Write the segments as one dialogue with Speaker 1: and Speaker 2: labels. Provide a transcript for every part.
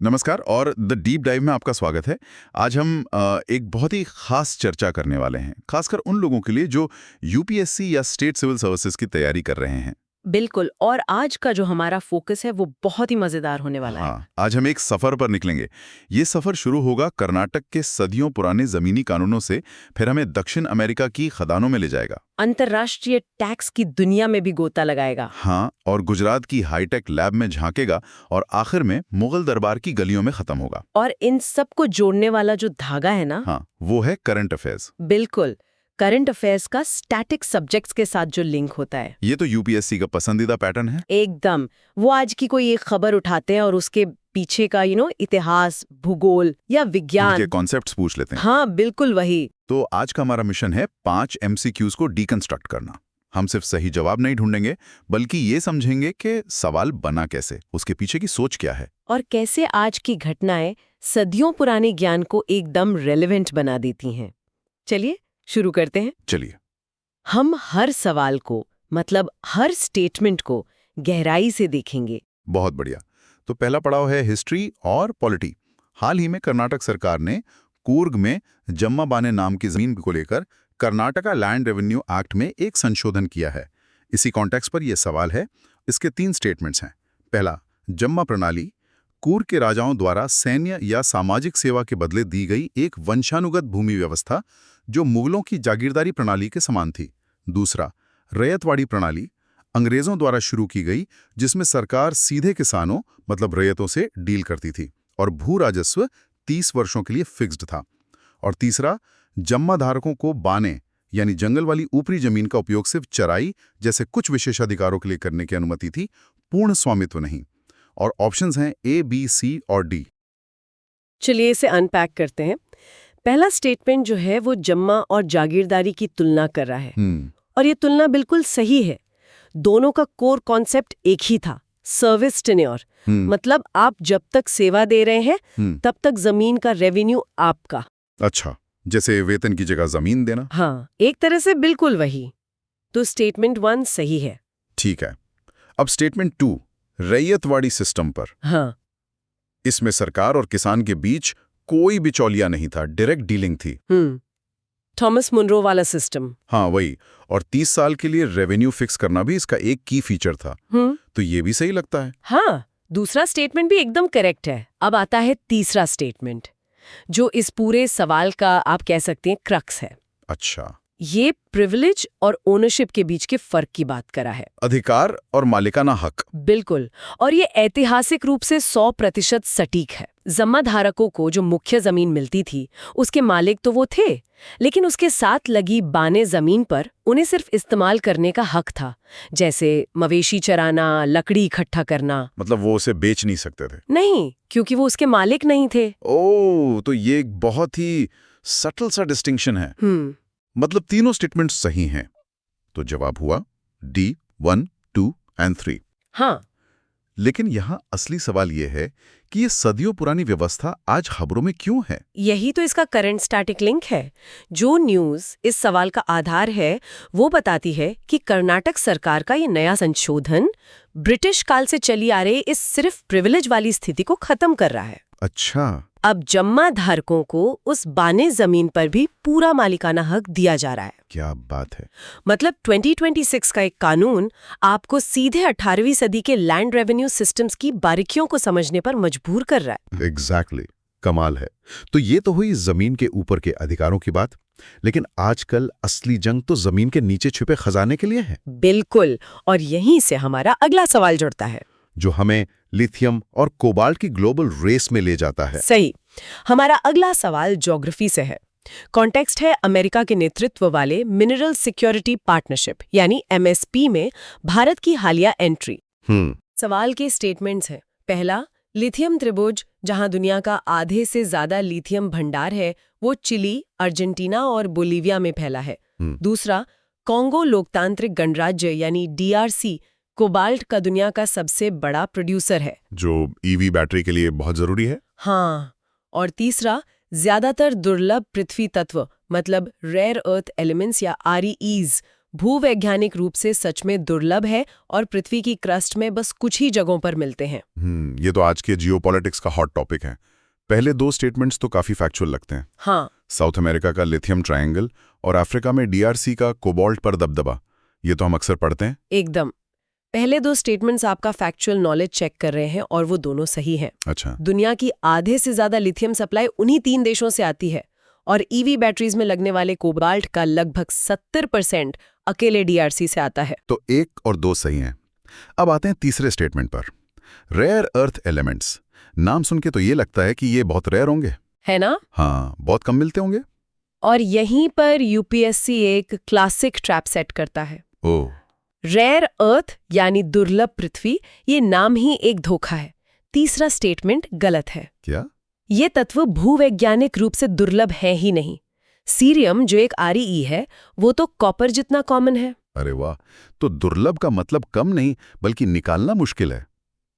Speaker 1: नमस्कार और the deep dive में आपका स्वागत है। आज हम एक बहुत ही खास चर्चा करने वाले हैं, खासकर उन लोगों के लिए जो यूपीएससी या स्टेट सिविल सर्विसेज की तैयारी कर रहे हैं।
Speaker 2: बिल्कुल। और आज का जो हमारा फोकस है वो बहुत ही मजेदार होने वाला है।
Speaker 1: हाँ, आज हम एक सफर पर निकलेंगे। ये सफर शुरू होगा कर्नाटक के सदियों पुराने जमीनी कानूनों से, फिर हमें दक्षिण अमेरिका की खदानों में ले जाएगा,
Speaker 2: अंतर्राष्ट्रीय टैक्स की दुनिया में भी गोता लगाएगा।
Speaker 1: हाँ, और गुजरात की हाईटेक लैब में झांकेगा, और आखिर में मुगल दरबार की गलियों में खत्म होगा।
Speaker 2: और इन सब को जोड़ने वाला जो धागा है ना,
Speaker 1: हाँ, वो है करंट अफेयर्स।
Speaker 2: बिल्कुल, करंट अफेयर्स का स्टैटिक सब्जेक्ट्स के साथ जो लिंक होता है।
Speaker 1: ये तो यूपीएससी का पसंदीदा पैटर्न है।
Speaker 2: एकदम। वो आज की कोई एक खबर उठाते हैं और उसके पीछे का इतिहास, भूगोल या विज्ञान
Speaker 1: के कॉन्सेप्ट्स पूछ लेते हैं।
Speaker 2: हाँ, बिल्कुल वही।
Speaker 1: तो आज का हमारा मिशन है 5 एमसीक्यूज को डीकंस्ट्रक्ट करना। हम सिर्फ सही जवाब नहीं ढूंढेंगे, बल्कि ये समझेंगे कि सवाल बना कैसे, उसके पीछे की सोच क्या है,
Speaker 2: और कैसे आज की घटनाएं सदियों पुराने ज्ञान को एकदम रेलेवेंट बना देती हैं। चलिए शुरू करते हैं।
Speaker 1: चलिए।
Speaker 2: हम हर सवाल को, मतलब हर स्टेटमेंट को गहराई से देखेंगे।
Speaker 1: बहुत बढ़िया। तो पहला पड़ाव है हिस्ट्री और पॉलिटी। हाल ही में कर्नाटक सरकार ने कूर्ग में जम्मा बाने नाम की जमीन को लेकर कर्नाटका लैंड रेवेन्यू एक्ट में एक संशोधन किया है। इसी कॉन्टेक्स्ट पर यह सवाल है। इसके 3 स्टेटमेंट्स हैं। पहला, जम्मा प्रणाली कूर्ग के राजाओं द्वारा सैन्य या सामाजिक सेवा के बदले दी गई एक वंशानुगत भूमि व्यवस्था जो मुगलों की जागीरदारी प्रणाली के समान थी। दूसरा, रैयतवाड़ी प्रणाली अंग्रेजों द्वारा शुरू की गई, जिसमें सरकार सीधे किसानों मतलब रैयतों से डील करती थी और भू राजस्व 30 वर्षों के लिए फिक्स्ड था। और तीसरा, जम्मा धारकों को बाने यानी जंगल वाली ऊपरी जमीन का उपयोग सिर्फ चराई जैसे कुछ विशेषाधिकारों के लिए करने की अनुमति थी, पूर्ण स्वामित्व नहीं। और ऑप्शंस हैं ए, बी, सी और डी।
Speaker 2: चलिए इसे अनपैक करते हैं। पहला स्टेटमेंट जो है वो जम्मा और जागीरदारी की तुलना कर रहा है, और ये तुलना बिल्कुल सही है। दोनों का कोर कॉन्सेप्ट एक ही था, सर्विस टेन्योर। मतलब आप जब तक सेवा दे रहे हैं तब तक जमीन का रेवेन्यू आपका।
Speaker 1: अच्छा, जैसे वेतन की जगह जमीन देना।
Speaker 2: हाँ, एक तरह से बिल्कुल वही। तो स्टेटमेंट 1 सही है।
Speaker 1: ठीक है। अब स्टेटमेंट 2, रैयतवाड़ी सिस्टम पर।
Speaker 2: हाँ,
Speaker 1: इसमें सरकार और किसान के बीच कोई बिचौलिया नहीं था, डायरेक्ट डीलिंग थी।
Speaker 2: थॉमस मुनरो वाला सिस्टम।
Speaker 1: हाँ, वही। और 30 साल के लिए रेवेन्यू फिक्स करना भी इसका एक की फीचर था। तो ये भी सही लगता है।
Speaker 2: हाँ, दूसरा स्टेटमेंट भी एकदम करेक्ट है। अब आता है तीसरा स्टेटमेंट, जो इस पूरे सवाल का आप कह सकते हैं क्रक्स है।
Speaker 1: अच्छा।
Speaker 2: ये प्रिविलेज और ओनरशिप के बीच के फर्क की बात करा है।
Speaker 1: अधिकार और मालिकाना हक।
Speaker 2: बिल्कुल। और ये ऐतिहासिक रूप से 100% सटीक है। जमाधारकों को जो मुख्य जमीन मिलती थी उसके मालिक तो वो थे, लेकिन उसके साथ लगी बाने जमीन पर उन्हें सिर्फ इस्तेमाल करने का हक था, जैसे मवेशी चराना, लकड़ी इकट्ठा करना।
Speaker 1: मतलब वो उसे बेच नहीं सकते थे?
Speaker 2: नहीं, क्योंकि वो उसके मालिक नहीं थे।
Speaker 1: ओह, तो ये एक बहुत ही सटल सा डिस्टिंक्शन है। मतलब तीनों स्टेटमेंट सही हैं। तो जवाब हुआ डी, 1, 2 और 3।
Speaker 2: हाँ,
Speaker 1: लेकिन यहाँ असली सवाल ये है कि ये सदियों पुरानी व्यवस्था आज खबरों में क्यों है?
Speaker 2: यही तो इसका करंट स्टैटिक लिंक है। जो न्यूज़ इस सवाल का आधार है वो बताती है कि कर्नाटक सरकार का ये नया संशोधन ब्रिटिश काल से चली आ रही इस सिर्फ प्रिविलेज वाली स्थिति को खत्म कर रहा है।
Speaker 1: अच्छा।
Speaker 2: अब जम्मा धारकों को उस बाने जमीन पर भी पूरा मालिकाना हक दिया जा रहा है।
Speaker 1: क्या बात है।
Speaker 2: मतलब 2026 का एक कानून आपको सीधे 18वीं सदी के लैंड रेवेन्यू सिस्टम्स की बारीकियों को समझने पर मजबूर कर रहा है।
Speaker 1: एग्जैक्टली, कमाल है। तो ये तो हुई जमीन के ऊपर के अधिकारों की बात, लेकिन आजकल असली जंग तो जमीन के नीचे छुपे खजाने के लिए है।
Speaker 2: बिल्कुल। और यहीं से हमारा अगला सवाल जुड़ता है,
Speaker 1: जो हमें लिथियम और कोबाल्ट की ग्लोबल रेस में ले जाता है।
Speaker 2: सही। हमारा अगला सवाल ज्योग्राफी से है। कॉन्टेक्स्ट है अमेरिका के नेतृत्व वाले मिनरल सिक्योरिटी पार्टनरशिप यानी एमएसपी में भारत की हालिया एंट्री। सवाल के स्टेटमेंट्स हैं। पहला, लिथियम त्रिभुज, जहां दुनिया का आधे से ज्यादा लिथियम भंडार है, वो चिली, अर्जेंटीना और बोलीविया में फैला है। दूसरा, कॉन्गो लोकतांत्रिक गणराज्य यानी डीआरसी कोबाल्ट का दुनिया का सबसे बड़ा प्रोड्यूसर है,
Speaker 1: जो ईवी बैटरी के लिए बहुत जरूरी है।
Speaker 2: हाँ। और तीसरा, ज्यादातर दुर्लभ पृथ्वी तत्व मतलब रेयर अर्थ एलिमेंट्स या आरईईज भूवैज्ञानिक रूप से सच में दुर्लभ है और पृथ्वी की क्रस्ट में बस कुछ ही जगहों पर मिलते हैं।
Speaker 1: ये तो आज के जियोपॉलिटिक्स का हॉट टॉपिक है। पहले दो स्टेटमेंट्स तो काफी फैक्चुअल लगते हैं।
Speaker 2: हाँ,
Speaker 1: साउथ अमेरिका का लिथियम ट्रायंगल और अफ्रीका में DRC का कोबाल्ट पर दबदबा, ये तो हम अक्सर पढ़ते हैं।
Speaker 2: एकदम। पहले दो स्टेटमेंट्स आपका फैक्चुअल नॉलेज चेक कर रहे हैं और वो दोनों सही हैं।
Speaker 1: अच्छा।
Speaker 2: दुनिया की आधे से ज्यादा लिथियम सप्लाई उन्हीं 3 देशों से आती है और ईवी बैटरीज में लगने वाले कोबाल्ट का लगभग 70% अकेले DRC से आता है।
Speaker 1: तो 1 और 2 सही हैं। अब आते हैं तीसरे स्टेटमेंट पर। रेयर अर्थ एलिमेंट्स, नाम सुन के तो ये लगता है कि ये बहुत रेयर होंगे,
Speaker 2: है ना?
Speaker 1: हाँ, बहुत कम मिलते होंगे।
Speaker 2: और यहीं पर UPSC एक क्लासिक ट्रैप सेट करता है।
Speaker 1: ओह,
Speaker 2: रेयर अर्थ यानी दुर्लभ पृथ्वी, ये नाम ही एक धोखा है। तीसरा स्टेटमेंट गलत है।
Speaker 1: क्या?
Speaker 2: ये तत्व भूवैज्ञानिक रूप से दुर्लभ है ही नहीं। सीरियम जो एक ReE है, वो तो कॉपर जितना कॉमन है।
Speaker 1: अरे वाह, तो दुर्लभ का मतलब कम नहीं बल्कि निकालना मुश्किल है।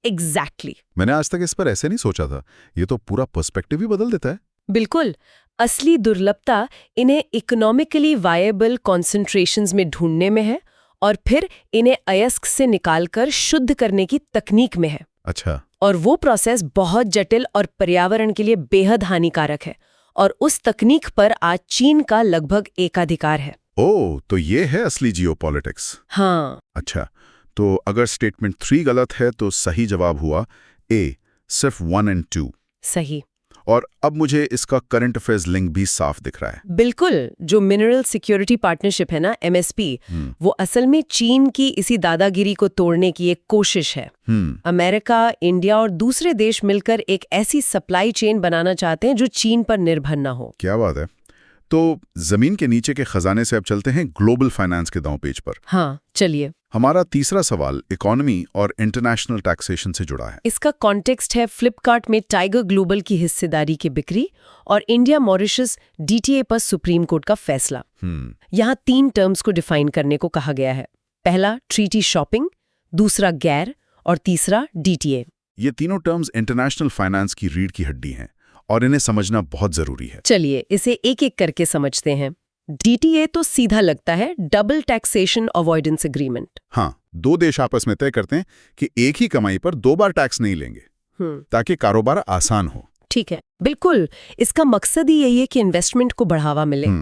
Speaker 2: एग्जैक्टली।
Speaker 1: मैंने आज तक इस पर ऐसे नहीं सोचा था। ये तो पूरा पर्सपेक्टिव ही बदल देता है।
Speaker 2: बिल्कुल। असली दुर्लभता इन्हें इकोनॉमिकली वायबल कॉन्सेंट्रेशंस में ढूंढने में है और फिर इन्हें अयस्क से निकालकर शुद्ध करने की तकनीक में है।
Speaker 1: अच्छा।
Speaker 2: और वो प्रोसेस बहुत जटिल और पर्यावरण के लिए बेहद हानिकारक है और उस तकनीक पर आज चीन का लगभग एकाधिकार है।
Speaker 1: ओह, तो ये है असली जियोपॉलिटिक्स।
Speaker 2: हाँ।
Speaker 1: अच्छा, तो अगर स्टेटमेंट 3 गलत है तो सही जवाब हुआ A, सिर्फ 1 और 2।
Speaker 2: सही।
Speaker 1: और अब मुझे इसका करंट अफेयर्स लिंक भी साफ दिख रहा है।
Speaker 2: बिल्कुल। जो मिनरल सिक्योरिटी पार्टनरशिप है ना, MSP, वो असल में चीन की इसी दादागिरी को तोड़ने की एक कोशिश है। अमेरिका, इंडिया और दूसरे देश मिलकर एक ऐसी सप्लाई चेन बनाना चाहते हैं जो चीन पर निर्भर न हो।
Speaker 1: क्या बात है। तो जमीन के नीचे के खजाने से अब चलते हैं ग्लोबल फाइनेंस के दांव पेच पर।
Speaker 2: हाँ, चलिए।
Speaker 1: हमारा तीसरा सवाल इकोनॉमी और इंटरनेशनल टैक्सेशन से जुड़ा है।
Speaker 2: इसका कॉन्टेक्स्ट है फ्लिपकार्ट में टाइगर ग्लोबल की हिस्सेदारी की बिक्री और इंडिया मॉरिशस DTA पर सुप्रीम कोर्ट का फैसला। यहाँ 3 टर्म्स को डिफाइन करने को कहा गया है। पहला ट्रीटी शॉपिंग, दूसरा गैर और तीसरा DTA।
Speaker 1: ये तीनों टर्म्स इंटरनेशनल फाइनेंस की रीढ़ की हड्डी हैं और इन्हें समझना बहुत जरूरी है।
Speaker 2: चलिए इसे एक एक करके समझते हैं। DTA तो सीधा लगता है डबल टैक्सेशन अवॉइडेंस एग्रीमेंट।
Speaker 1: हाँ, 2 देश आपस में तय करते हैं कि एक ही कमाई पर 2 बार टैक्स नहीं लेंगे ताकि कारोबार आसान हो।
Speaker 2: ठीक है, बिल्कुल। इसका मकसद ही यही है कि इन्वेस्टमेंट को बढ़ावा मिले।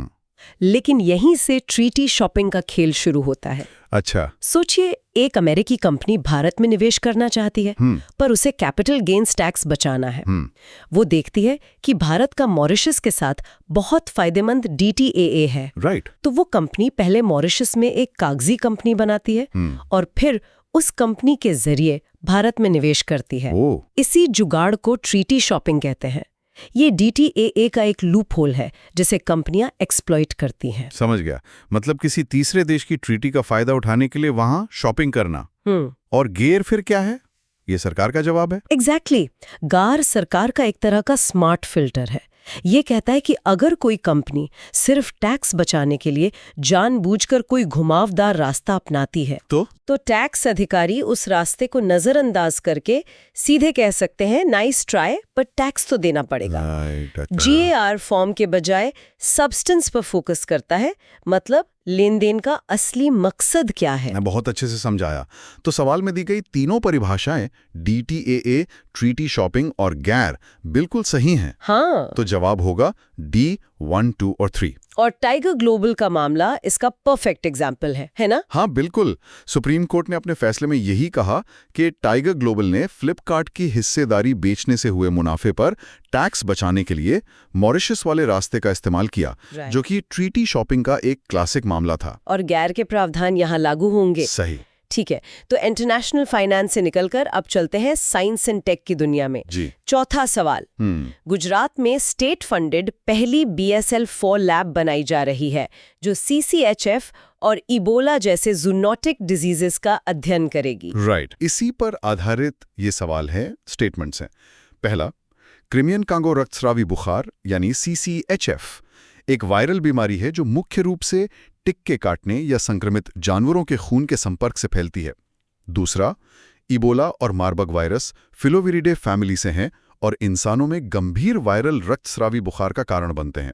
Speaker 2: लेकिन यहीं से ट्रीटी शॉपिंग का खेल शुरू होता है।
Speaker 1: अच्छा।
Speaker 2: सोचिए, एक अमेरिकी कंपनी भारत में निवेश करना चाहती है, पर उसे कैपिटल गेन्स टैक्स बचाना है। वो देखती है कि भारत का मॉरिशस के साथ बहुत फायदेमंद DTAA है।
Speaker 1: राइट।
Speaker 2: तो वो कंपनी पहले मॉरिशस में एक कागजी कंपनी बनाती है और फिर उस कंपनी के जरिए भारत में निवेश करती है। इसी जुगाड़ को ट्रीटी शॉपिंग कहते हैं। ये DTAA का एक लूप होल है जिसे कंपनियां एक्सप्लॉइट करती हैं।
Speaker 1: समझ गया। मतलब किसी तीसरे देश की ट्रीटी का फायदा उठाने के लिए वहां शॉपिंग करना। और गेर फिर क्या है? ये सरकार का जवाब है।
Speaker 2: एग्जैक्टली। गार सरकार का एक तरह का स्मार्ट फिल्टर है। ये कहता है कि अगर कोई कंपनी सिर्फ टैक्स बचाने के लिए जानबूझकर कोई घुमावदार रास्ता अपनाती है तो टैक्स अधिकारी उस रास्ते को नजरअंदाज करके सीधे कह सकते हैं नाइस ट्राई, पर टैक्स तो देना पड़ेगा। GAR फॉर्म के बजाय सब्सटेंस पर फोकस करता है, मतलब लेन देन का असली मकसद क्या है।
Speaker 1: बहुत अच्छे से समझाया। तो सवाल में दी गई तीनों परिभाषाएं DTAA, ट्रीटी शॉपिंग और गैर बिल्कुल सही हैं।
Speaker 2: हाँ।
Speaker 1: तो जवाब होगा D, 1, 2 और 3।
Speaker 2: और टाइगर ग्लोबल का मामला इसका परफेक्ट एग्जाम्पल है ना?
Speaker 1: हाँ बिल्कुल। सुप्रीम कोर्ट ने अपने फैसले में यही कहा कि टाइगर ग्लोबल ने फ्लिपकार्ट की हिस्सेदारी बेचने से हुए मुनाफे पर टैक्स बचाने के लिए मॉरिशस वाले रास्ते का इस्तेमाल किया, जो कि ट्रीटी शॉपिंग का एक क्लासिक मामला था।
Speaker 2: और गैर के प्रावधान यहाँ लागू होंगे।
Speaker 1: सही।
Speaker 2: ठीक है, तो इंटरनेशनल फाइनेंस से निकलकर अब चलते हैं साइंस एंड टेक की दुनिया में।
Speaker 1: जी।
Speaker 2: चौथा सवाल। गुजरात में स्टेट फंडेड पहली BSL-4 लैब बनाई जा रही है जो CCHF और इबोला जैसे जूनोटिक डिजीजेस का अध्ययन करेगी।
Speaker 1: राइट। इसी पर आधारित ये सवाल है, स्टेटमेंट्स हैं। पहला, क्रिमियन कांगो रक्तस्रावी बुखार यानी CCHF एक वायरल बीमारी है जो मुख्य रूप से टिक के काटने या संक्रमित जानवरों के खून के संपर्क से फैलती है। दूसरा, इबोला और मार्बर्ग वायरस फिलोविरिडे फैमिली से हैं और इंसानों में गंभीर वायरल रक्तस्रावी बुखार का कारण बनते हैं।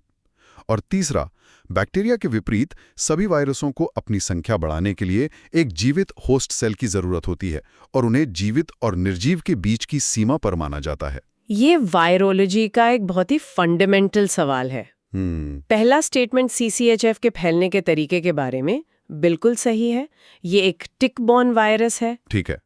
Speaker 1: और तीसरा, बैक्टीरिया के विपरीत सभी वायरसों को अपनी संख्या बढ़ाने के लिए एक जीवित होस्ट सेल की जरूरत होती है और उन्हें जीवित और निर्जीव के बीच की सीमा पर माना जाता है।
Speaker 2: ये वायरोलॉजी का एक बहुत ही फंडामेंटल सवाल है। पहला स्टेटमेंट सीसीएचएफ के फैलने के तरीके के बारे में बिल्कुल सही है। ये एक टिक बॉर्न वायरस है।
Speaker 1: ठीक है।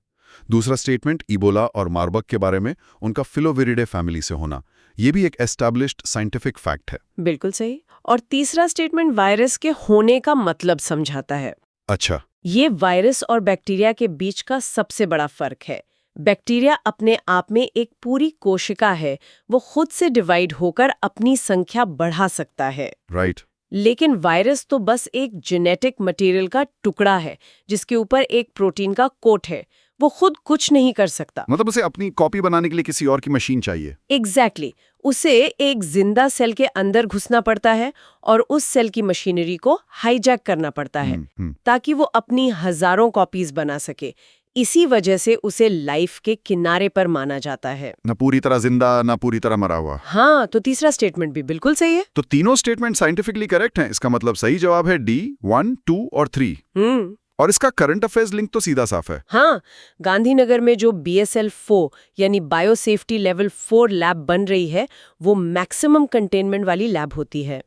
Speaker 1: दूसरा स्टेटमेंट इबोला और मार्बर्ग के बारे में उनका फिलोविरिडे फैमिली से होना, ये भी एक एस्टैब्लिश्ड साइंटिफिक फैक्ट है।
Speaker 2: बिल्कुल सही। और तीसरा स्टेटमेंट वायरस के होने का मतलब समझाता है।
Speaker 1: अच्छा।
Speaker 2: ये वायरस और बैक्टीरिया के बीच का सबसे बड़ा फर्क है। बैक्टीरिया अपने आप में एक पूरी कोशिका है, वो खुद से डिवाइड होकर अपनी संख्या बढ़ा सकता है।
Speaker 1: राइट।
Speaker 2: लेकिन वायरस तो बस एक जेनेटिक मटेरियल का टुकड़ा है जिसके ऊपर एक प्रोटीन का कोट है। वो खुद कुछ नहीं कर सकता।
Speaker 1: मतलब उसे अपनी कॉपी बनाने के लिए किसी और की मशीन चाहिए।
Speaker 2: एग्जैक्टली। उसे एक जिंदा सेल के अंदर घुसना पड़ता है और उस सेल की मशीनरी को हाईजैक करना पड़ता है ताकि वो अपनी हजारों कॉपीज बना सके। इसी वजह से उसे लाइफ के किनारे पर माना जाता है।
Speaker 1: न पूरी तरह जिंदा, न पूरी तरह मरा हुआ।
Speaker 2: हाँ, तो तीसरा स्टेटमेंट भी बिल्कुल सही है।
Speaker 1: तो तीनों स्टेटमेंट साइंटिफिकली करेक्ट हैं। इसका मतलब सही जवाब है डी, 1, 2 और 3। और इसका करंट अफेयर्स लिंक तो सीधा साफ है।
Speaker 2: हाँ, गांधीनगर में जो BSL-4 यानी बायो सेफ्टी लेवल 4 लैब बन रही है, वो मैक्सिमम कंटेनमेंट वाली लैब होती है।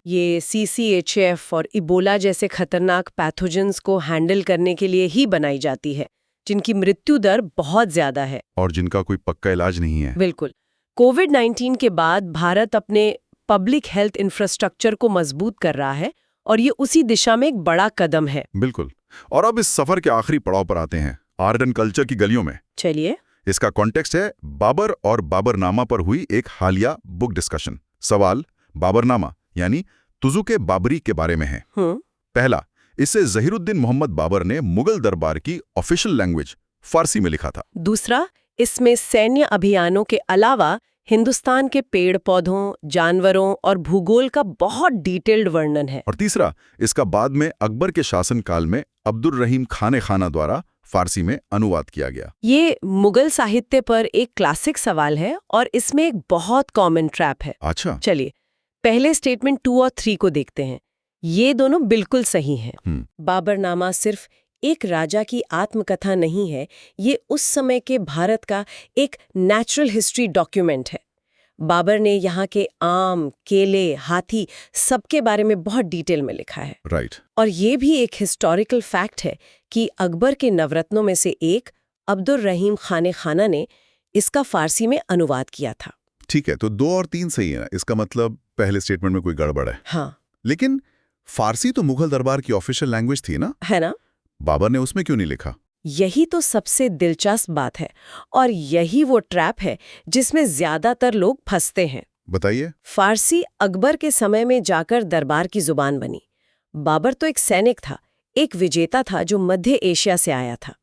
Speaker 2: ये CCHF और इबोला जैसे खतरनाक पैथोजेंस को हैंडल करने के लिए ही बनाई जाती है, जिनकी मृत्यु दर बहुत ज्यादा है
Speaker 1: और जिनका कोई पक्का इलाज नहीं है।
Speaker 2: बिल्कुल। कोविड-19 के बाद भारत अपने पब्लिक हेल्थ इंफ्रास्ट्रक्चर को मजबूत कर रहा है और ये उसी दिशा में एक बड़ा कदम है।
Speaker 1: बिल्कुल। और अब इस सफर के आखिरी पड़ाव पर आते हैं, आर्ट एंड कल्चर की गलियों में।
Speaker 2: चलिए।
Speaker 1: इसका कॉन्टेक्स्ट है बाबर और बाबरनामा पर हुई एक हालिया बुक डिस्कशन। सवाल बाबरनामा यानी तुजुके बाबरी के बारे में है। पहला, इसे ज़हीरुद्दीन मोहम्मद बाबर ने मुगल दरबार की ऑफिशियल लैंग्वेज फारसी में लिखा था।
Speaker 2: दूसरा, इसमें सैन्य अभियानों के अलावा हिंदुस्तान के पेड़ पौधों, जानवरों और भूगोल का बहुत डिटेल्ड वर्णन है।
Speaker 1: और तीसरा, इसका बाद में अकबर के शासनकाल में अब्दुल रहीम खाने खाना द्वारा फारसी में अनुवाद किया गया।
Speaker 2: ये मुगल साहित्य पर एक क्लासिक सवाल है और इसमें एक बहुत कॉमन ट्रैप है।
Speaker 1: अच्छा।
Speaker 2: चलिए, पहले स्टेटमेंट 2 और 3 को देखते हैं। ये दोनों बिल्कुल सही हैं। बाबरनामा सिर्फ एक राजा की आत्मकथा नहीं है, ये उस समय के भारत का एक नेचुरल हिस्ट्री डॉक्यूमेंट है। बाबर ने यहाँ के आम, केले, हाथी सबके बारे में बहुत डिटेल में लिखा है।
Speaker 1: राइट।
Speaker 2: और ये भी एक हिस्टोरिकल फैक्ट है कि अकबर के नवरत्नों में से एक अब्दुल रहीम खाने खाना ने इसका फारसी में अनुवाद किया था।
Speaker 1: ठीक है, तो 2 और 3 सही है ना? इसका मतलब पहले स्टेटमेंट में कोई गड़बड़ है।
Speaker 2: हाँ।
Speaker 1: लेकिन फारसी तो मुगल दरबार की ऑफिशियल लैंग्वेज थी ना?
Speaker 2: है ना?
Speaker 1: बाबर ने उसमें क्यों नहीं लिखा?
Speaker 2: यही तो सबसे दिलचस्प बात है और यही वो ट्रैप है जिसमें ज्यादातर लोग फंसते हैं।
Speaker 1: बताइए।
Speaker 2: फारसी अकबर के समय में जाकर दरबार की जुबान बनी। बाबर तो एक सैनिक था, एक विजेता था जो मध्य एशिया से आया था।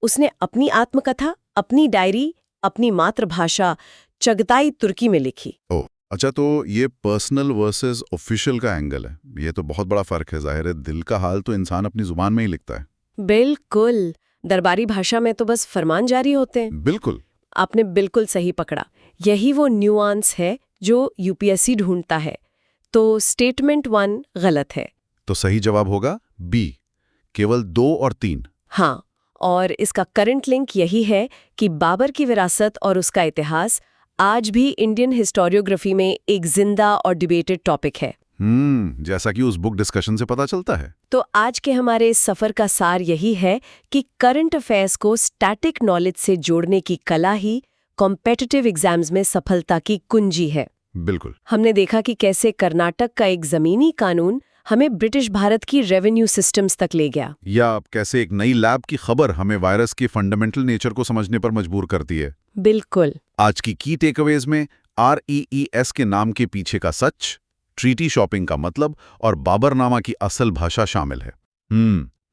Speaker 2: उसने अपनी आत्मकथा, अपनी डायरी, अपनी मातृभाषा चगताई तुर्की में लिखी।
Speaker 1: ओह, अच्छा, तो ये पर्सनल वर्सेस ऑफिशियल का एंगल है। ये तो बहुत बड़ा फर्क है। जाहिर है, दिल का हाल तो इंसान अपनी जुबान में ही लिखता है।
Speaker 2: बिल्कुल। दरबारी भाषा में तो बस फरमान जारी होते हैं।
Speaker 1: बिल्कुल।
Speaker 2: आपने बिल्कुल सही पकड़ा। यही वो न्यूआंस है जो यूपीएससी ढूंढता है। तो स्टेटमेंट 1 गलत है।
Speaker 1: तो सही जवाब होगा बी, केवल 2 और 3।
Speaker 2: हाँ, और इसका करंट लिंक यही है कि बाबर की विरासत और उसका इतिहास आज भी इंडियन हिस्टोरियोग्राफी में एक जिंदा और डिबेटेड टॉपिक है।
Speaker 1: जैसा कि उस बुक डिस्कशन से पता चलता है।
Speaker 2: तो आज के हमारे इस सफर का सार यही है कि करंट अफेयर्स को स्टैटिक नॉलेज से जोड़ने की कला ही कॉम्पिटिटिव एग्जाम्स में सफलता की कुंजी है।
Speaker 1: बिल्कुल।
Speaker 2: हमने देखा कि कैसे कर्नाटक का एक जमीनी कानून हमें ब्रिटिश भारत की रेवेन्यू सिस्टम्स तक ले गया,
Speaker 1: या कैसे एक नई लैब की खबर हमें वायरस की फंडामेंटल नेचर को समझने पर मजबूर करती है।
Speaker 2: बिल्कुल।
Speaker 1: आज की टेकअवेज में REES के नाम के पीछे का सच, ट्रीटी शॉपिंग का मतलब और बाबरनामा की असल भाषा शामिल है।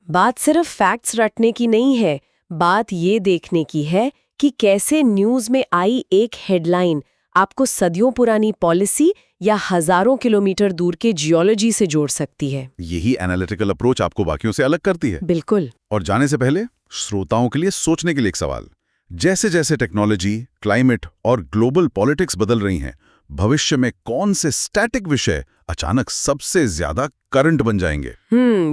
Speaker 2: बात सिर्फ फैक्ट्स रटने की नहीं है, बात ये देखने की है कि कैसे न्यूज में आई एक हेडलाइन आपको सदियों पुरानी पॉलिसी या हजारों किलोमीटर दूर के जियोलॉजी से जोड़ सकती है।
Speaker 1: यही एनालिटिकल अप्रोच आपको बाकियों से अलग करती है।
Speaker 2: बिल्कुल।
Speaker 1: और जाने से पहले श्रोताओं के लिए सोचने के लिए एक सवाल। जैसे जैसे टेक्नोलॉजी, क्लाइमेट और ग्लोबल पॉलिटिक्स बदल रही हैं, भविष्य में कौन से स्टैटिक विषय अचानक सबसे ज्यादा करंट बन जाएंगे?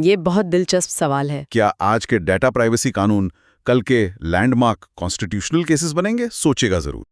Speaker 2: ये बहुत दिलचस्प सवाल है।
Speaker 1: क्या आज के डेटा प्राइवेसी कानून कल के लैंडमार्क कॉन्स्टिट्यूशनल केसेस बनेंगे? सोचेगा जरूर।